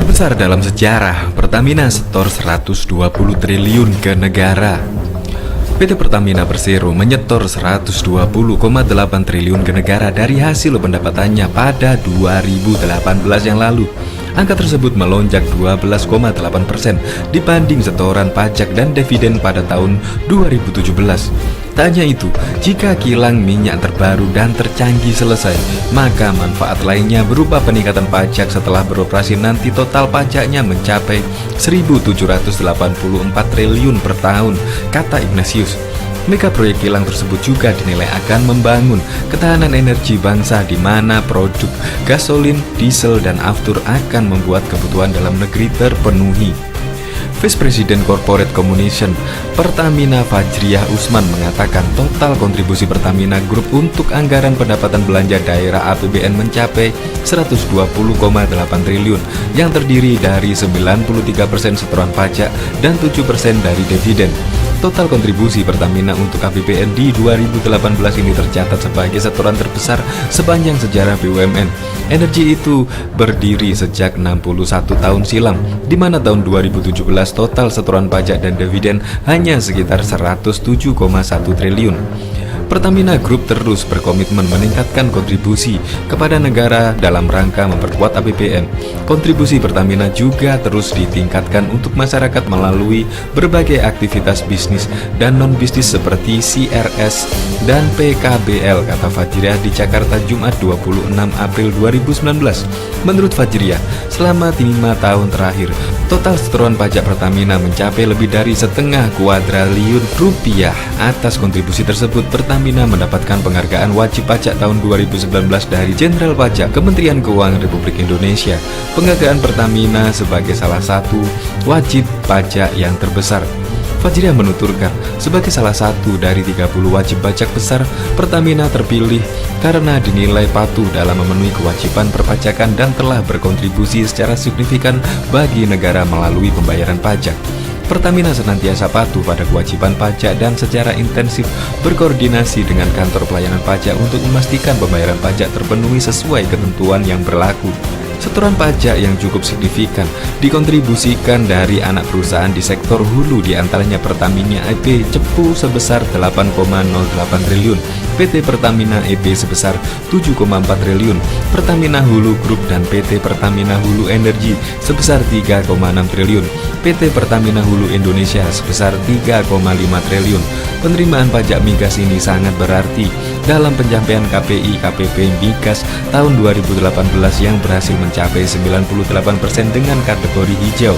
Terbesar dalam sejarah, Pertamina setor 120 triliun ke negara. PT Pertamina Persero menyetor 120,8 triliun ke negara dari hasil pendapatannya pada 2018 yang lalu. Angka tersebut melonjak 12,8% dibanding setoran pajak dan dividen pada tahun 2017. Tak hanya itu, jika kilang minyak terbaru dan tercanggih selesai, maka manfaat lainnya berupa peningkatan pajak setelah beroperasi nanti total pajaknya mencapai 1.784 triliun per tahun, kata Ignatius. Mega proyek kilang tersebut juga dinilai akan membangun ketahanan energi bangsa di mana produk gasolin, diesel, dan aftur akan membuat kebutuhan dalam negeri terpenuhi. Vice President Corporate Communication Pertamina Fajriah Usman mengatakan total kontribusi Pertamina Group untuk anggaran pendapatan belanja daerah APBN mencapai 120,8 triliun yang terdiri dari 93% setoran pajak dan 7% dari dividen. Total kontribusi Pertamina untuk APBN di 2018 ini tercatat sebagai setoran terbesar sepanjang sejarah BUMN. Energi itu berdiri sejak 61 tahun silam, di mana tahun 2017 total setoran pajak dan dividen hanya sekitar 107,1 triliun. Pertamina Group terus berkomitmen meningkatkan kontribusi kepada negara dalam rangka memperkuat APBN. Kontribusi Pertamina juga terus ditingkatkan untuk masyarakat melalui berbagai aktivitas bisnis dan non-bisnis seperti CRS dan PKBL, kata Fajriah di Jakarta Jumat 26 April 2019. Menurut Fajriah, selama 5 tahun terakhir, total setoran pajak Pertamina mencapai lebih dari setengah kuadriliun rupiah. Atas kontribusi tersebut, Pertamina mendapatkan penghargaan wajib pajak tahun 2019 dari Jenderal Pajak Kementerian Keuangan Republik Indonesia. Penghargaan Pertamina sebagai salah satu wajib pajak yang terbesar. Fajriah menuturkan, sebagai salah satu dari 30 wajib pajak besar, Pertamina terpilih karena dinilai patuh dalam memenuhi kewajiban perpajakan dan telah berkontribusi secara signifikan bagi negara melalui pembayaran pajak. Pertamina senantiasa patuh pada kewajiban pajak dan secara intensif berkoordinasi dengan kantor pelayanan pajak untuk memastikan pembayaran pajak terpenuhi sesuai ketentuan yang berlaku. Setoran pajak yang cukup signifikan dikontribusikan dari anak perusahaan di sektor hulu, diantaranya Pertamina EP Cepu sebesar 8,08 triliun, PT Pertamina EP sebesar 7,4 triliun, Pertamina Hulu Group dan PT Pertamina Hulu Energi sebesar 3,6 triliun, PT Pertamina Hulu Indonesia sebesar 3,5 triliun. Penerimaan pajak migas ini sangat berarti dalam pencapaian KPI KPP migas tahun 2018 yang berhasil mencapai 98% dengan kategori hijau.